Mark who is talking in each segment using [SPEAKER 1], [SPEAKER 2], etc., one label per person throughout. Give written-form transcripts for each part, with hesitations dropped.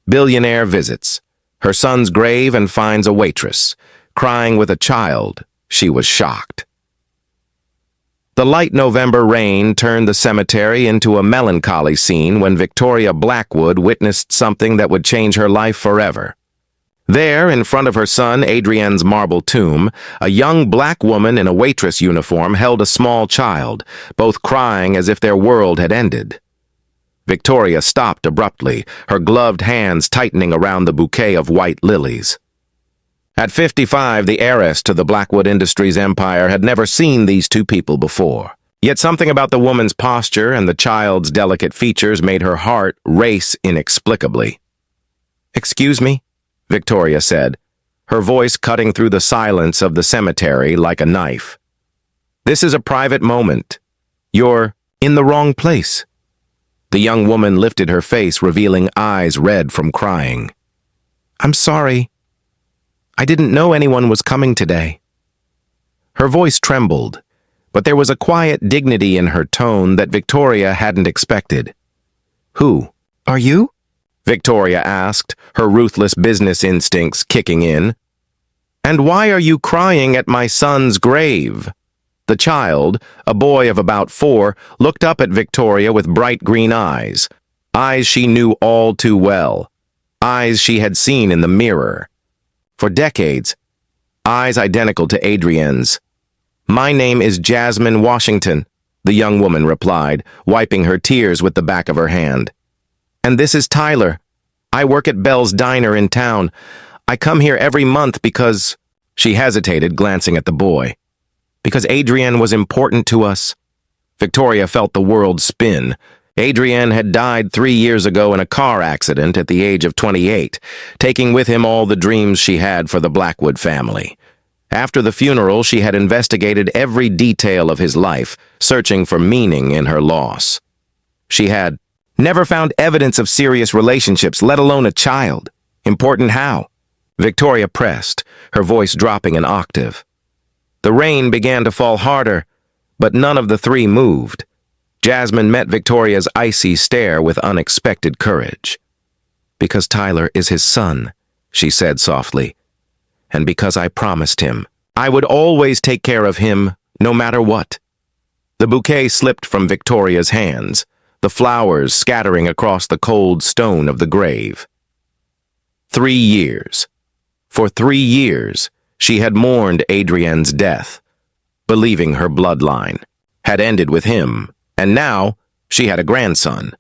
[SPEAKER 1] Billionaire visits her son's grave and finds a waitress, crying with a child. She was shocked. The light November rain turned the cemetery into a melancholy scene when Victoria Blackwood witnessed something that would change her life forever. There, in front of her son Adrienne's marble tomb, a young black woman in a waitress uniform held a small child, both crying as if their world had ended. Victoria stopped abruptly, her gloved hands tightening around the bouquet of white lilies. At 55, the heiress to the Blackwood Industries empire had never seen these two people before. Yet something about the woman's posture and the child's delicate features made her heart race inexplicably. "Excuse me?" Victoria said, her voice cutting through the silence of the cemetery like a knife. "This is a private moment. You're in the wrong place." The young woman lifted her face, revealing eyes red from crying. "I'm sorry. I didn't know anyone was coming today." Her voice trembled, but there was a quiet dignity in her tone that Victoria hadn't expected. "Who are you?" Victoria asked, her ruthless business instincts kicking in. "And why are you crying at my son's grave?" The child, a boy of about 4, looked up at Victoria with bright green eyes she knew all too well, eyes she had seen in the mirror. For decades, eyes identical to Adrienne's. "My name is Jasmine Washington," the young woman replied, wiping her tears with the back of her hand. "And this is Tyler. I work at Bell's Diner in town. I come here every month because—" She hesitated, glancing at the boy. "Because Adrienne was important to us." Victoria felt the world spin. Adrienne had died 3 years ago in a car accident at the age of 28, taking with him all the dreams she had for the Blackwood family. After the funeral, she had investigated every detail of his life, searching for meaning in her loss. She had never found evidence of serious relationships, let alone a child. Important how? Victoria pressed, her voice dropping an octave. The rain began to fall harder, but none of the three moved. Jasmine met Victoria's icy stare with unexpected courage. "Because Tyler is his son," she said softly, "and because I promised him I would always take care of him, no matter what." The bouquet slipped from Victoria's hands, the flowers scattering across the cold stone of the grave. 3 years. For 3 years, she had mourned Adrienne's death, believing her bloodline had ended with him. And now, she had a grandson.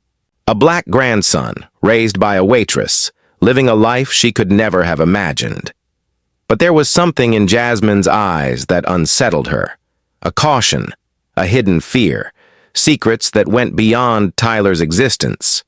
[SPEAKER 1] A black grandson, raised by a waitress, living a life she could never have imagined. But there was something in Jasmine's eyes that unsettled her. A caution, a hidden fear, secrets that went beyond Tyler's existence.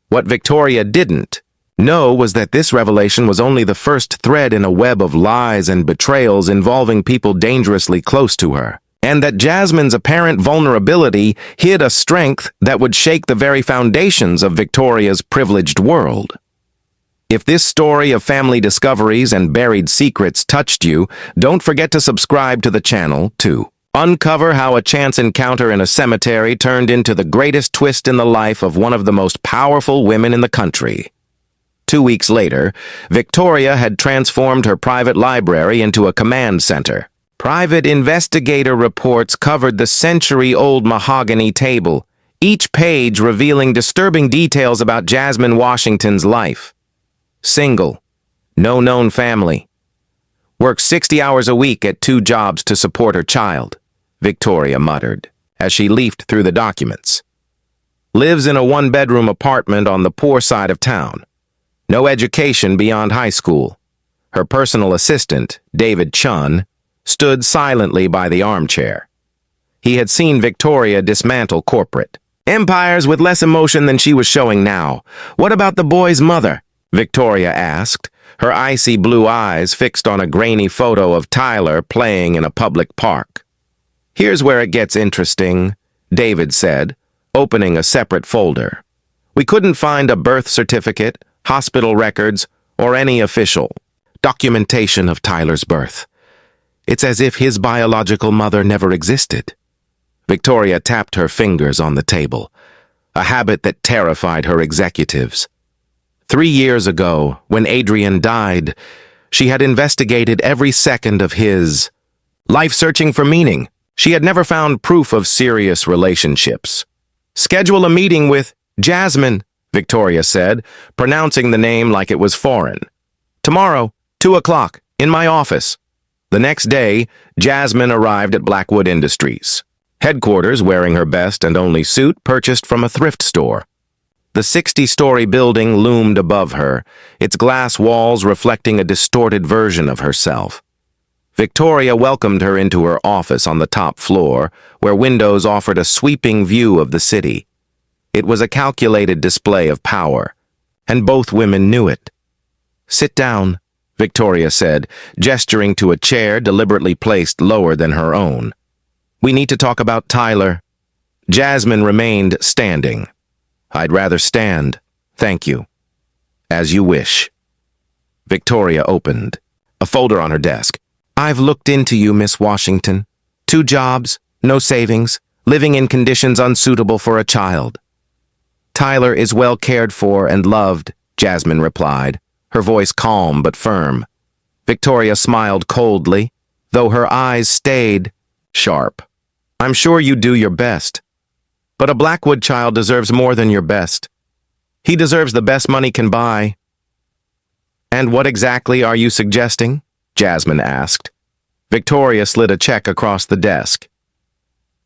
[SPEAKER 1] What Victoria didn't know was that this revelation was only the first thread in a web of lies and betrayals involving people dangerously close to her. And that Jasmine's apparent vulnerability hid a strength that would shake the very foundations of Victoria's privileged world. If this story of family discoveries and buried secrets touched you, don't forget to subscribe to the channel, too. Uncover how a chance encounter in a cemetery turned into the greatest twist in the life of one of the most powerful women in the country. 2 weeks later, Victoria had transformed her private library into a command center. Private investigator reports covered the century-old mahogany table, each page revealing disturbing details about Jasmine Washington's life. Single, no known family. Works 60 hours a week at 2 jobs to support her child, Victoria muttered, as she leafed through the documents. Lives in a 1-bedroom apartment on the poor side of town. No education beyond high school. Her personal assistant, David Chun, stood silently by the armchair. He had seen Victoria dismantle corporate empires with less emotion than she was showing now. "What about the boy's mother?" Victoria asked, her icy blue eyes fixed on a grainy photo of Tyler playing in a public park. "Here's where it gets interesting," David said, opening a separate folder. "We couldn't find a birth certificate, hospital records, or any official documentation of Tyler's birth. It's as if his biological mother never existed." Victoria tapped her fingers on the table, a habit that terrified her executives. 3 years ago, when Adrian died, she had investigated every second of his life searching for meaning. She had never found proof of serious relationships. "Schedule a meeting with Jasmine," Victoria said, pronouncing the name like it was foreign. "Tomorrow, 2 o'clock, in my office." The next day, Jasmine arrived at Blackwood Industries headquarters, wearing her best and only suit purchased from a thrift store. The 60-story building loomed above her, its glass walls reflecting a distorted version of herself. Victoria welcomed her into her office on the top floor, where windows offered a sweeping view of the city. It was a calculated display of power, and both women knew it. "Sit down," Victoria said, gesturing to a chair deliberately placed lower than her own. "We need to talk about Tyler." Jasmine remained standing. "I'd rather stand, thank you." "As you wish." Victoria opened a folder on her desk. "I've looked into you, Miss Washington. 2 jobs, no savings, living in conditions unsuitable for a child." "Tyler is well cared for and loved," Jasmine replied, her voice calm but firm. Victoria smiled coldly, though her eyes stayed sharp. "I'm sure you do your best. But a Blackwood child deserves more than your best. He deserves the best money can buy." "And what exactly are you suggesting?" Jasmine asked. Victoria slid a check across the desk.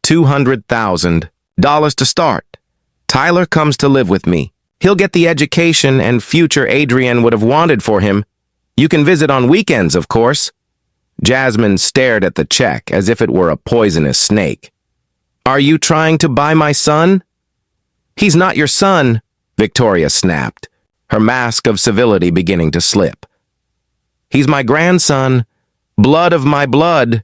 [SPEAKER 1] $200,000 to start. Tyler comes to live with me. He'll get the education and future Adrian would have wanted for him. You can visit on weekends, of course." Jasmine stared at the check as if it were a poisonous snake. "Are you trying to buy my son?" "He's not your son," Victoria snapped, her mask of civility beginning to slip. "He's my grandson, blood of my blood.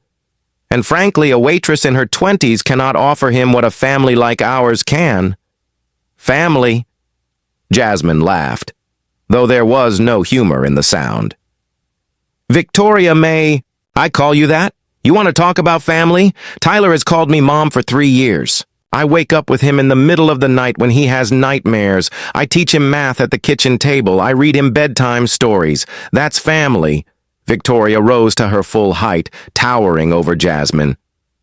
[SPEAKER 1] And frankly, a waitress in her 20s cannot offer him what a family like ours can." "Family?" Jasmine laughed, though there was no humor in the sound. "Victoria May, I call you that? You want to talk about family? Tyler has called me mom for 3 years. I wake up with him in the middle of the night when he has nightmares. I teach him math at the kitchen table. I read him bedtime stories. That's family." Victoria rose to her full height, towering over Jasmine.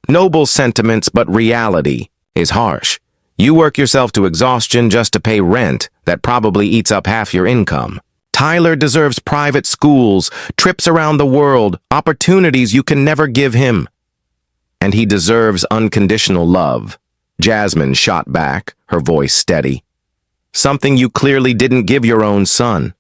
[SPEAKER 1] "Noble sentiments, but reality is harsh. You work yourself to exhaustion just to pay rent that probably eats up half your income. Tyler deserves private schools, trips around the world, opportunities you can never give him. And he deserves unconditional love." Jasmine shot back, her voice steady. "Something you clearly didn't give your own son."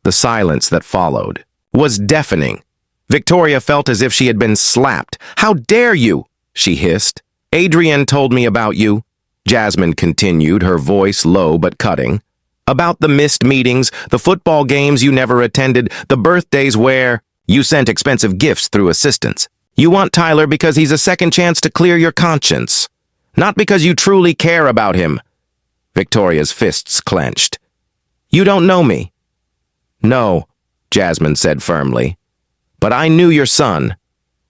[SPEAKER 1] The silence that followed was deafening. Victoria felt as if she had been slapped. "How dare you?" she hissed. "Adrian told me about you," Jasmine continued, her voice low but cutting. "About the missed meetings, the football games you never attended, the birthdays where you sent expensive gifts through assistants. You want Tyler because he's a second chance to clear your conscience, not because you truly care about him." Victoria's fists clenched. "You don't know me." "No," Jasmine said firmly. "But I knew your son,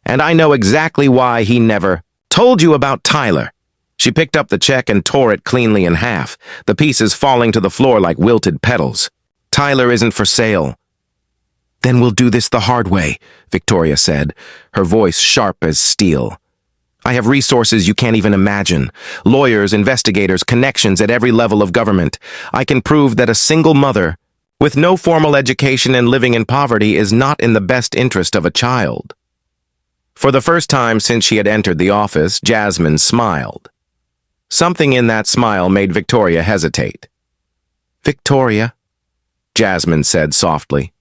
[SPEAKER 1] and I know exactly why he never told you about Tyler." She picked up the check and tore it cleanly in half, the pieces falling to the floor like wilted petals. "Tyler isn't for sale." "Then we'll do this the hard way," Victoria said, her voice sharp as steel. "I have resources you can't even imagine. Lawyers, investigators, connections at every level of government. I can prove that a single mother, with no formal education and living in poverty, is not in the best interest of a child." For the first time since she had entered the office, Jasmine smiled. Something in that smile made Victoria hesitate. "Victoria," Jasmine said softly,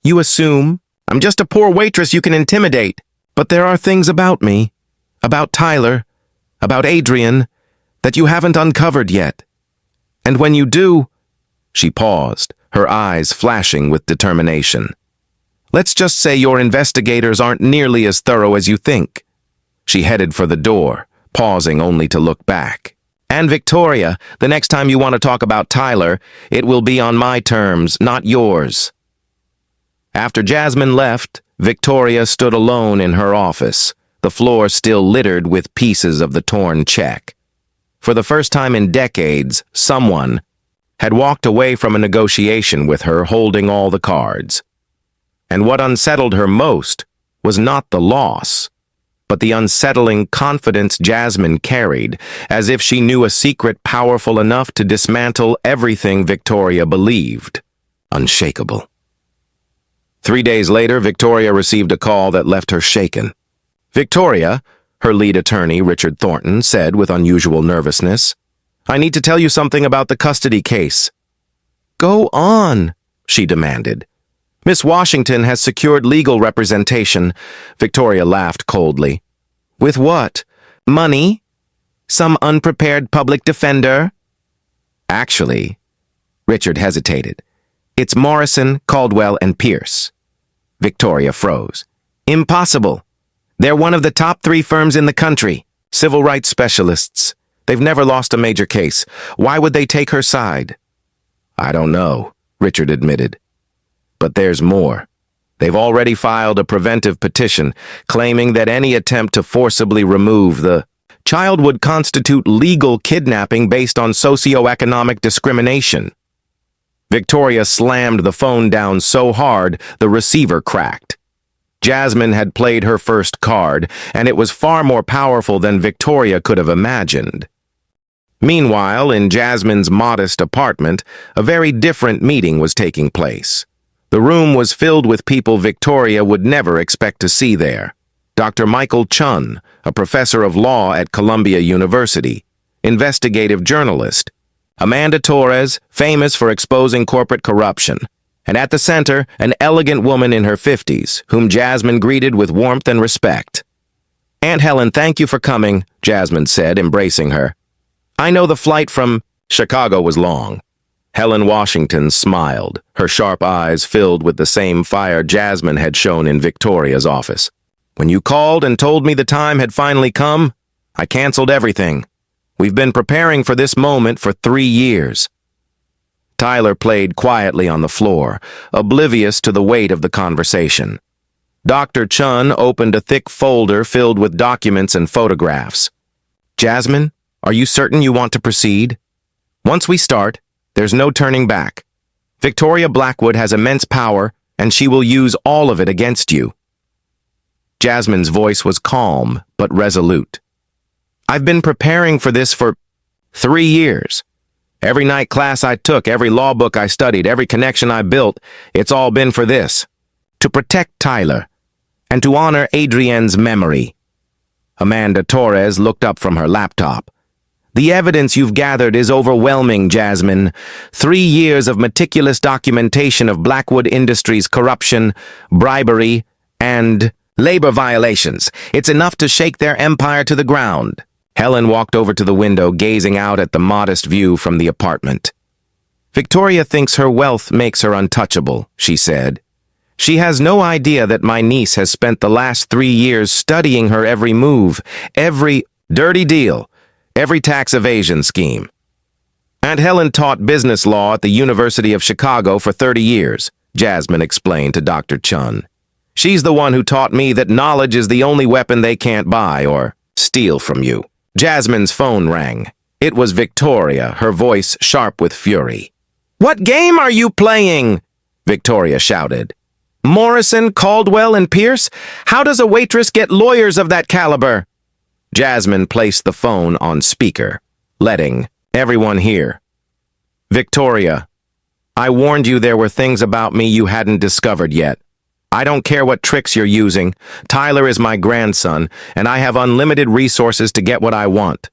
[SPEAKER 1] "you assume I'm just a poor waitress you can intimidate, but there are things about me, about Tyler, about Adrian, that you haven't uncovered yet. And when you do—" She paused, her eyes flashing with determination. "Let's just say your investigators aren't nearly as thorough as you think." She headed for the door, pausing only to look back. "And Victoria, the next time you want to talk about Tyler, it will be on my terms, not yours." After Jasmine left, Victoria stood alone in her office, the floor still littered with pieces of the torn check. For the first time in decades, someone had walked away from a negotiation with her holding all the cards. And what unsettled her most was not the loss, but the unsettling confidence Jasmine carried, as if she knew a secret powerful enough to dismantle everything Victoria believed. Unshakable. 3 days later, Victoria received a call that left her shaken. Victoria, her lead attorney, Richard Thornton, said with unusual nervousness, "I need to tell you something about the custody case." "Go on," she demanded. "Miss Washington has secured legal representation." Victoria laughed coldly. "With what? Money? Some unprepared public defender?" "Actually," Richard hesitated, "it's Morrison, Caldwell, and Pierce." Victoria froze. "Impossible. They're one of the top 3 firms in the country, civil rights specialists. They've never lost a major case. Why would they take her side?" "I don't know," Richard admitted. "But there's more. They've already filed a preventive petition claiming that any attempt to forcibly remove the child would constitute legal kidnapping based on socioeconomic discrimination." Victoria slammed the phone down so hard the receiver cracked. Jasmine had played her first card, and it was far more powerful than Victoria could have imagined. Meanwhile, in Jasmine's modest apartment, a very different meeting was taking place. The room was filled with people Victoria would never expect to see there. Dr. Michael Chun, a professor of law at Columbia University, investigative journalist, Amanda Torres, famous for exposing corporate corruption, and at the center, an elegant woman in her 50s, whom Jasmine greeted with warmth and respect. "Aunt Helen, thank you for coming," Jasmine said, embracing her. "I know the flight from Chicago was long." Helen Washington smiled, her sharp eyes filled with the same fire Jasmine had shown in Victoria's office. "When you called and told me the time had finally come, I canceled everything. We've been preparing for this moment for 3 years." Tyler played quietly on the floor, oblivious to the weight of the conversation. Dr. Chun opened a thick folder filled with documents and photographs. "Jasmine, are you certain you want to proceed? Once we start, there's no turning back. Victoria Blackwood has immense power, and she will use all of it against you." Jasmine's voice was calm but resolute. "I've been preparing for this for 3 years. Every night class I took, every law book I studied, every connection I built, it's all been for this. To protect Tyler, and to honor Adrienne's memory." Amanda Torres looked up from her laptop. "The evidence you've gathered is overwhelming, Jasmine. 3 years of meticulous documentation of Blackwood Industries' corruption, bribery, and labor violations. It's enough to shake their empire to the ground." Helen walked over to the window, gazing out at the modest view from the apartment. "Victoria thinks her wealth makes her untouchable," she said. "She has no idea that my niece has spent the last 3 years studying her every move, every dirty deal, every tax evasion scheme. Aunt Helen taught business law at the University of Chicago for 30 years, Jasmine explained to Dr. Chun. "She's the one who taught me that knowledge is the only weapon they can't buy or steal from you." Jasmine's phone rang. It was Victoria, her voice sharp with fury. "What game are you playing?" Victoria shouted. "Morrison, Caldwell, and Pierce? How does a waitress get lawyers of that caliber?" Jasmine placed the phone on speaker, letting everyone hear. "Victoria, I warned you there were things about me you hadn't discovered yet. I don't care what tricks you're using. Tyler is my grandson, and I have unlimited resources to get what I want."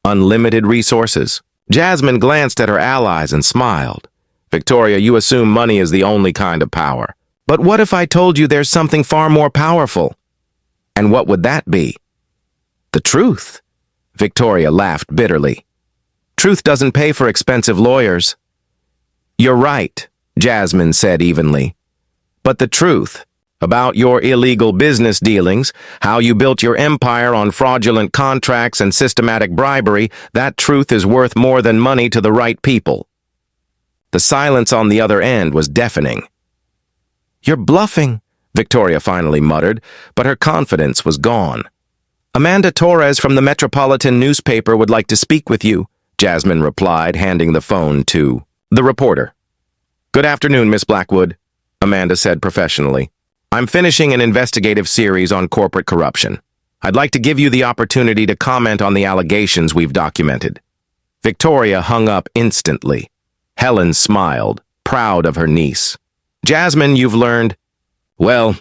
[SPEAKER 1] "Unlimited resources?" Jasmine glanced at her allies and smiled. "Victoria, you assume money is the only kind of power. But what if I told you there's something far more powerful? And what would that be?" "The truth." Victoria laughed bitterly. "Truth doesn't pay for expensive lawyers." "You're right," Jasmine said evenly. "But the truth about your illegal business dealings, how you built your empire on fraudulent contracts and systematic bribery, that truth is worth more than money to the right people." The silence on the other end was deafening. "You're bluffing," Victoria finally muttered, but her confidence was gone. "Amanda Torres from the Metropolitan newspaper would like to speak with you," Jasmine replied, handing the phone to The reporter. "Good afternoon, Miss Blackwood," Amanda said professionally. "I'm finishing an investigative series on corporate corruption. I'd like to give you the opportunity to comment on the allegations we've documented." Victoria hung up instantly. Helen smiled, proud of her niece. "Jasmine, you've learned—" "Well,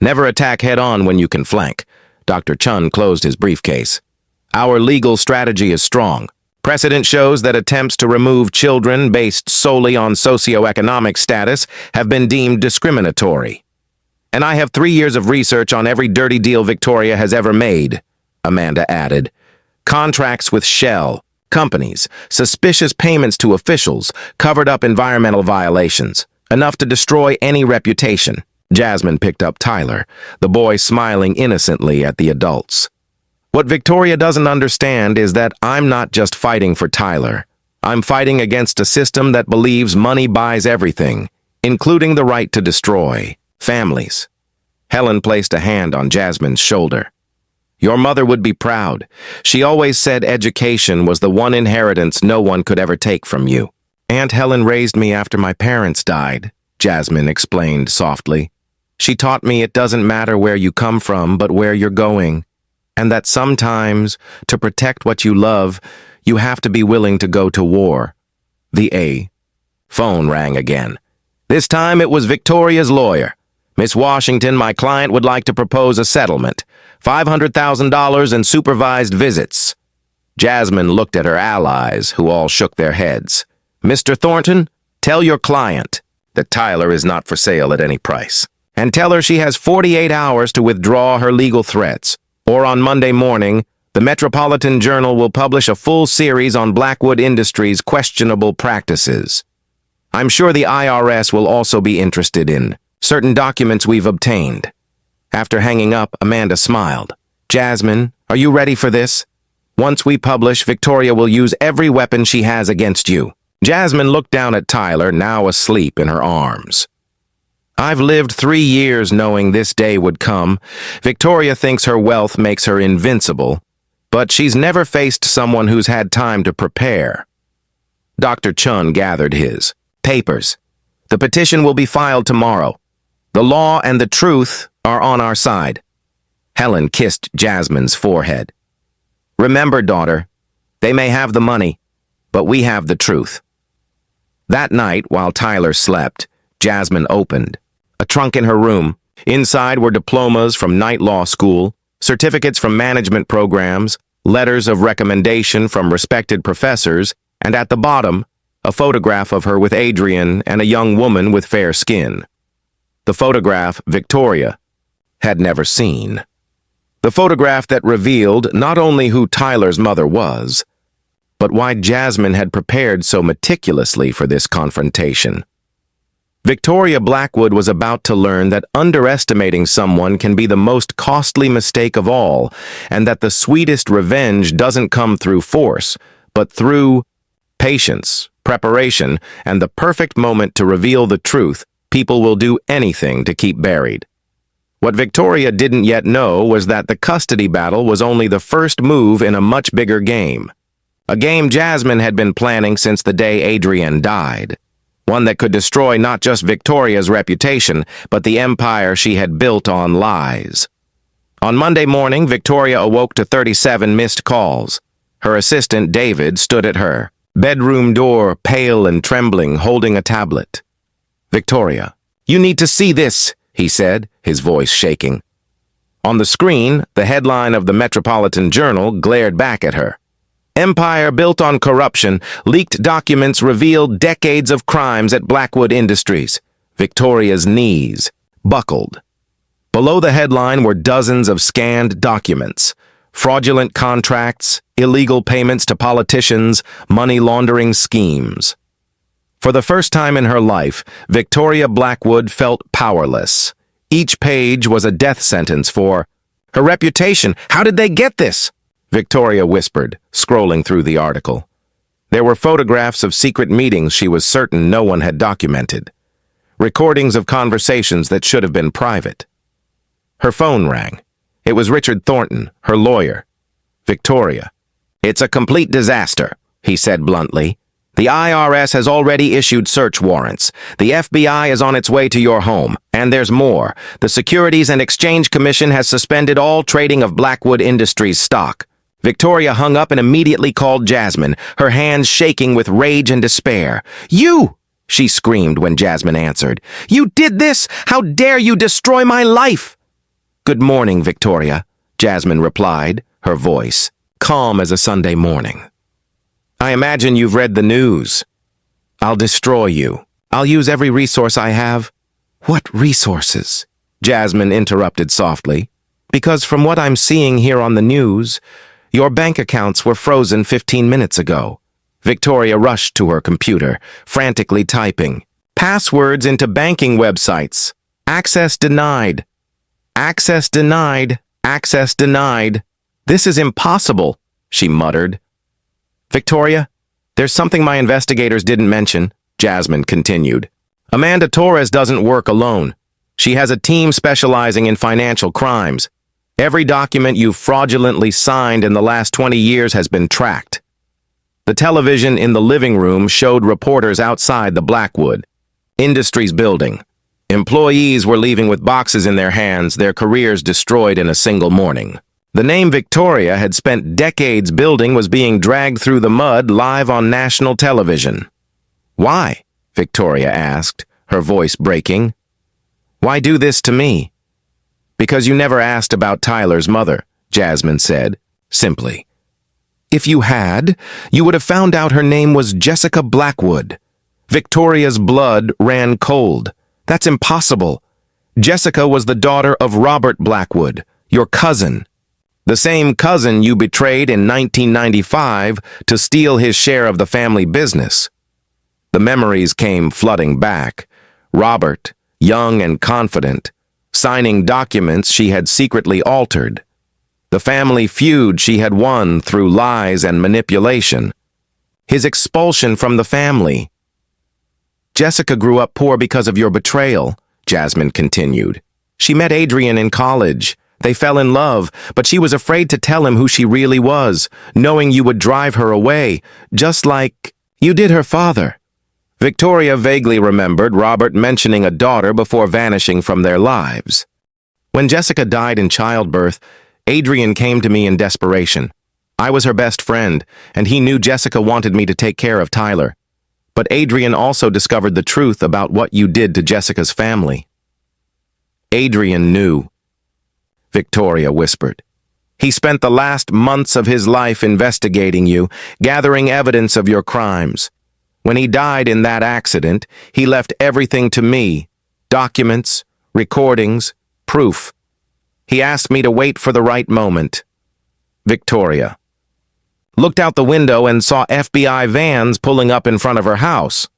[SPEAKER 1] never attack head-on when you can flank." Dr. Chun closed his briefcase. "Our legal strategy is strong. Precedent shows that attempts to remove children based solely on socioeconomic status have been deemed discriminatory. And I have 3 years of research on every dirty deal Victoria has ever made," Amanda added. "Contracts with Shell, companies, suspicious payments to officials, covered-up environmental violations, enough to destroy any reputation." Jasmine picked up Tyler, the boy smiling innocently at the adults. "What Victoria doesn't understand is that I'm not just fighting for Tyler. I'm fighting against a system that believes money buys everything, including the right to destroy families." Helen placed a hand on Jasmine's shoulder. "Your mother would be proud. She always said education was the one inheritance no one could ever take from you." "Aunt Helen raised me after my parents died," Jasmine explained softly. "She taught me it doesn't matter where you come from, but where you're going. And that sometimes, to protect what you love, you have to be willing to go to war." The phone rang again. This time it was Victoria's lawyer. "Miss Washington, my client would like to propose a settlement. $500,000 in supervised visits." Jasmine looked at her allies, who all shook their heads. "Mr. Thornton, tell your client that Tyler is not for sale at any price. And tell her she has 48 hours to withdraw her legal threats. Or on Monday morning, the Metropolitan Journal will publish a full series on Blackwood Industries' questionable practices. I'm sure the IRS will also be interested in certain documents we've obtained." After hanging up, Amanda smiled. "Jasmine, are you ready for this? Once we publish, Victoria will use every weapon she has against you." Jasmine looked down at Tyler, now asleep in her arms. "I've lived 3 years knowing this day would come. Victoria thinks her wealth makes her invincible, but she's never faced someone who's had time to prepare." Dr. Chun gathered his papers. "The petition will be filed tomorrow. The law and the truth are on our side." Helen kissed Jasmine's forehead. "Remember, daughter, they may have the money, but we have the truth." That night, while Tyler slept, Jasmine opened a trunk in her room. Inside were diplomas from night law school, certificates from management programs, letters of recommendation from respected professors, and at the bottom, a photograph of her with Adrian and a young woman with fair skin. The photograph Victoria had never seen. The photograph that revealed not only who Tyler's mother was, but why Jasmine had prepared so meticulously for this confrontation. Victoria Blackwood was about to learn that underestimating someone can be the most costly mistake of all, and that the sweetest revenge doesn't come through force, but through patience, preparation, and the perfect moment to reveal the truth people will do anything to keep buried. What Victoria didn't yet know was that the custody battle was only the first move in a much bigger game. A game Jasmine had been planning since the day Adrian died. One that could destroy not just Victoria's reputation, but the empire she had built on lies. On Monday morning, Victoria awoke to 37 missed calls. Her assistant, David, stood at her bedroom door, pale and trembling, holding a tablet. "Victoria, you need to see this," he said, his voice shaking. On the screen, the headline of the Metropolitan Journal glared back at her. "Empire built on corruption, leaked documents revealed decades of crimes at Blackwood Industries." Victoria's knees buckled. Below the headline were dozens of scanned documents, fraudulent contracts, illegal payments to politicians, money laundering schemes. For the first time in her life, Victoria Blackwood felt powerless. Each page was a death sentence for her reputation. "How did they get this?" Victoria whispered, scrolling through the article. There were photographs of secret meetings she was certain no one had documented. Recordings of conversations that should have been private. Her phone rang. It was Richard Thornton, her lawyer. "Victoria, it's a complete disaster," he said bluntly. The IRS has already issued search warrants. The FBI is on its way to your home. And there's more. The Securities and Exchange Commission has suspended all trading of Blackwood Industries stock. Victoria hung up and immediately called Jasmine, her hands shaking with rage and despair. "You!" she screamed when Jasmine answered. "You did this! How dare you destroy my life!" "Good morning, Victoria," Jasmine replied, her voice calm as a Sunday morning. "I imagine you've read the news. I'll destroy you. I'll use every resource I have." "What resources?" Jasmine interrupted softly. "Because from what I'm seeing here on the news, your bank accounts were frozen 15 minutes ago." Victoria rushed to her computer, frantically typing. "Passwords into banking websites. Access denied. Access denied. Access denied. This is impossible," she muttered. "Victoria, there's something my investigators didn't mention," Jasmine continued. "Amanda Torres doesn't work alone. She has a team specializing in financial crimes. Every document you've fraudulently signed in the last 20 years has been tracked." The television in the living room showed reporters outside the Blackwood Industries building. Employees were leaving with boxes in their hands, their careers destroyed in a single morning. The name Victoria had spent decades building was being dragged through the mud live on national television. "Why?" Victoria asked, her voice breaking. "Why do this to me?" "Because you never asked about Tyler's mother," Jasmine said, simply. "If you had, you would have found out her name was Jessica Blackwood." Victoria's blood ran cold. "That's impossible. Jessica was the daughter of Robert Blackwood, your cousin. The same cousin you betrayed in 1995 to steal his share of the family business." The memories came flooding back. Robert, young and confident, signing documents she had secretly altered. The family feud she had won through lies and manipulation. His expulsion from the family. "Jessica grew up poor because of your betrayal," Jasmine continued. "She met Adrian in college. They fell in love, but she was afraid to tell him who she really was, knowing you would drive her away, just like you did her father." Victoria vaguely remembered Robert mentioning a daughter before vanishing from their lives. "When Jessica died in childbirth, Adrian came to me in desperation. I was her best friend, and he knew Jessica wanted me to take care of Tyler. But Adrian also discovered the truth about what you did to Jessica's family." "Adrian knew," Victoria whispered. "He spent the last months of his life investigating you, gathering evidence of your crimes. When he died in that accident, he left everything to me: documents, recordings, proof. He asked me to wait for the right moment." Victoria looked out the window and saw FBI vans pulling up in front of her house.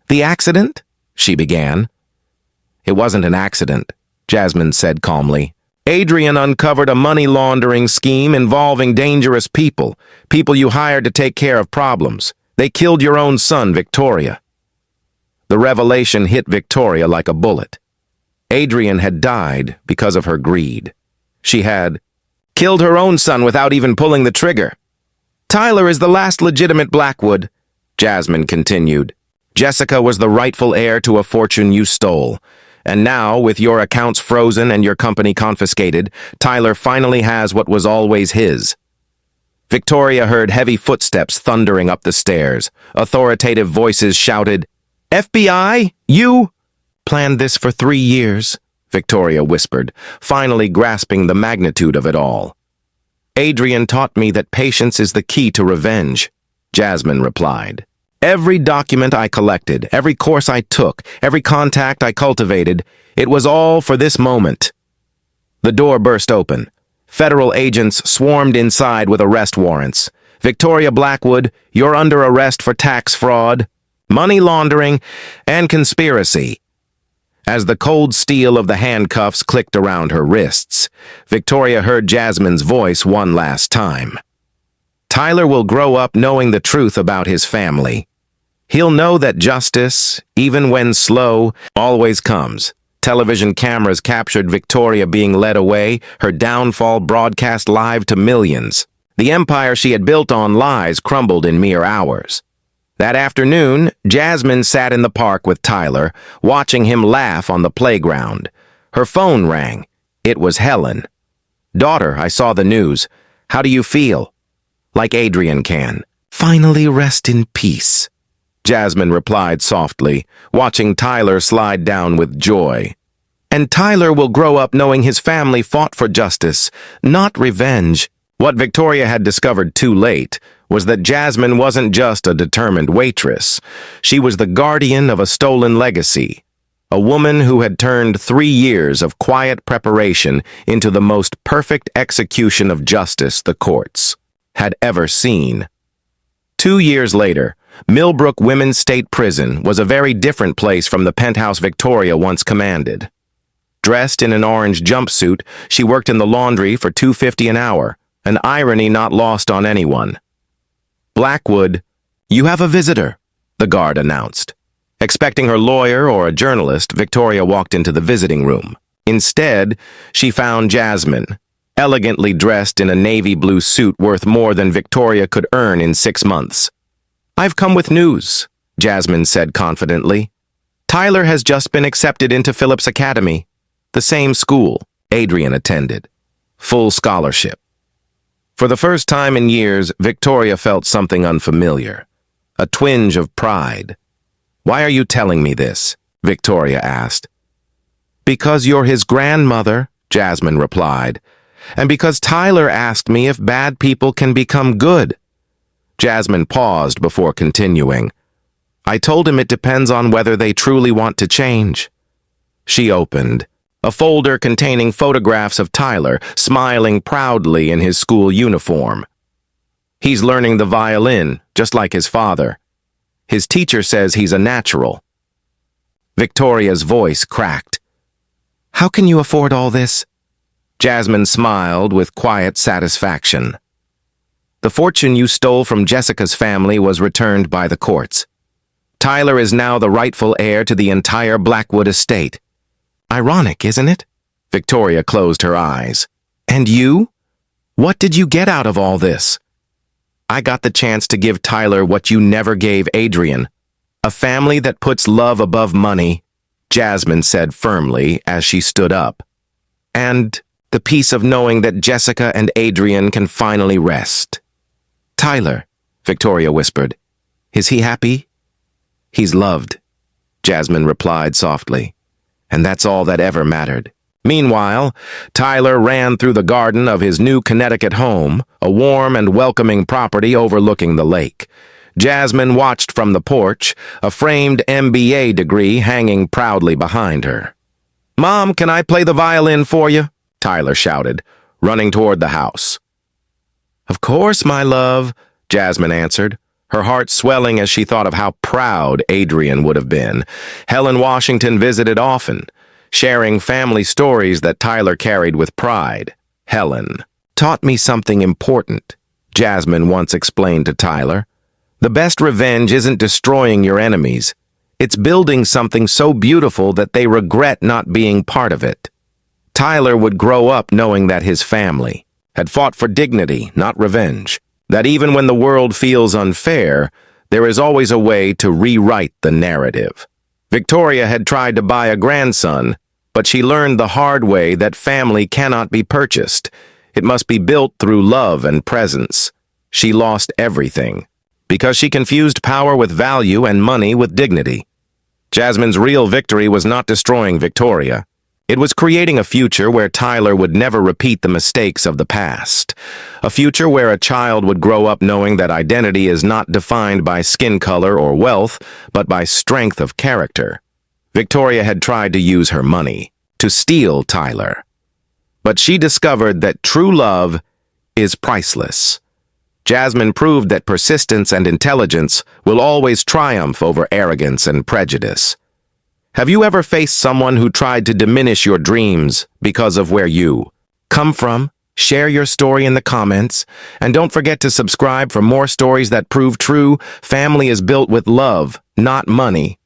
[SPEAKER 1] "The accident?" she began. "It wasn't an accident," Jasmine said calmly. "Adrian uncovered a money laundering scheme involving dangerous people you hired to take care of problems. They killed your own son, Victoria." The revelation hit Victoria like a bullet. Adrian had died because of her greed. She had killed her own son without even pulling the trigger. "Tyler is the last legitimate Blackwood," Jasmine continued. "Jessica was the rightful heir to a fortune you stole. And now, with your accounts frozen and your company confiscated, Tyler finally has what was always his." Victoria heard heavy footsteps thundering up the stairs. Authoritative voices shouted, "FBI, you?" "Planned this for 3 years," Victoria whispered, finally grasping the magnitude of it all. "Adrian taught me that patience is the key to revenge," Jasmine replied. "Every document I collected, every course I took, every contact I cultivated, it was all for this moment." The door burst open. Federal agents swarmed inside with arrest warrants. "Victoria Blackwood, you're under arrest for tax fraud, money laundering, and conspiracy." As the cold steel of the handcuffs clicked around her wrists, Victoria heard Jasmine's voice one last time. "Tyler will grow up knowing the truth about his family. He'll know that justice, even when slow, always comes." Television cameras captured Victoria being led away, her downfall broadcast live to millions. The empire she had built on lies crumbled in mere hours. That afternoon, Jasmine sat in the park with Tyler, watching him laugh on the playground. Her phone rang. It was Helen. "Daughter, I saw the news. How do you feel?" "Like Adrian can. Finally rest in peace," Jasmine replied softly, watching Tyler slide down with joy. "And Tyler will grow up knowing his family fought for justice, not revenge." What Victoria had discovered too late was that Jasmine wasn't just a determined waitress. She was the guardian of a stolen legacy, a woman who had turned 3 years of quiet preparation into the most perfect execution of justice the courts had ever seen. 2 years later, Millbrook Women's State Prison was a very different place from the penthouse Victoria once commanded. Dressed in an orange jumpsuit, she worked in the laundry for $2.50 an hour, an irony not lost on anyone. "Blackwood, you have a visitor," the guard announced. Expecting her lawyer or a journalist, Victoria walked into the visiting room. Instead, she found Jasmine, elegantly dressed in a navy blue suit worth more than Victoria could earn in 6 months. "I've come with news," Jasmine said confidently. "Tyler has just been accepted into Phillips Academy, the same school Adrian attended. Full scholarship." For the first time in years, Victoria felt something unfamiliar, a twinge of pride. "Why are you telling me this?" Victoria asked. "Because you're his grandmother," Jasmine replied, "and because Tyler asked me if bad people can become good." Jasmine paused before continuing. "I told him it depends on whether they truly want to change." She opened a folder containing photographs of Tyler, smiling proudly in his school uniform. "He's learning the violin, just like his father. His teacher says he's a natural." Victoria's voice cracked. "How can you afford all this?" Jasmine smiled with quiet satisfaction. "The fortune you stole from Jessica's family was returned by the courts. Tyler is now the rightful heir to the entire Blackwood estate. Ironic, isn't it?" Victoria closed her eyes. "And you? What did you get out of all this?" "I got the chance to give Tyler what you never gave Adrian. A family that puts love above money," Jasmine said firmly as she stood up. "And the peace of knowing that Jessica and Adrian can finally rest." "Tyler," Victoria whispered. "Is he happy?" "He's loved," Jasmine replied softly. "And that's all that ever mattered." Meanwhile, Tyler ran through the garden of his new Connecticut home, a warm and welcoming property overlooking the lake. Jasmine watched from the porch, a framed MBA degree hanging proudly behind her. "Mom, can I play the violin for you?" Tyler shouted, running toward the house. "Of course, my love," Jasmine answered, her heart swelling as she thought of how proud Adrian would have been. Helen Washington visited often, sharing family stories that Tyler carried with pride. "Helen taught me something important," Jasmine once explained to Tyler. "The best revenge isn't destroying your enemies. It's building something so beautiful that they regret not being part of it." Tyler would grow up knowing that his family had fought for dignity, not revenge. That even when the world feels unfair, there is always a way to rewrite the narrative. Victoria had tried to buy a grandson, but she learned the hard way that family cannot be purchased. It must be built through love and presence. She lost everything, because she confused power with value and money with dignity. Jasmine's real victory was not destroying Victoria. It was creating a future where Tyler would never repeat the mistakes of the past. A future where a child would grow up knowing that identity is not defined by skin color or wealth, but by strength of character. Victoria had tried to use her money to steal Tyler. But she discovered that true love is priceless. Jasmine proved that persistence and intelligence will always triumph over arrogance and prejudice. Have you ever faced someone who tried to diminish your dreams because of where you come from? Share your story in the comments, and don't forget to subscribe for more stories that prove true. Family is built with love, not money.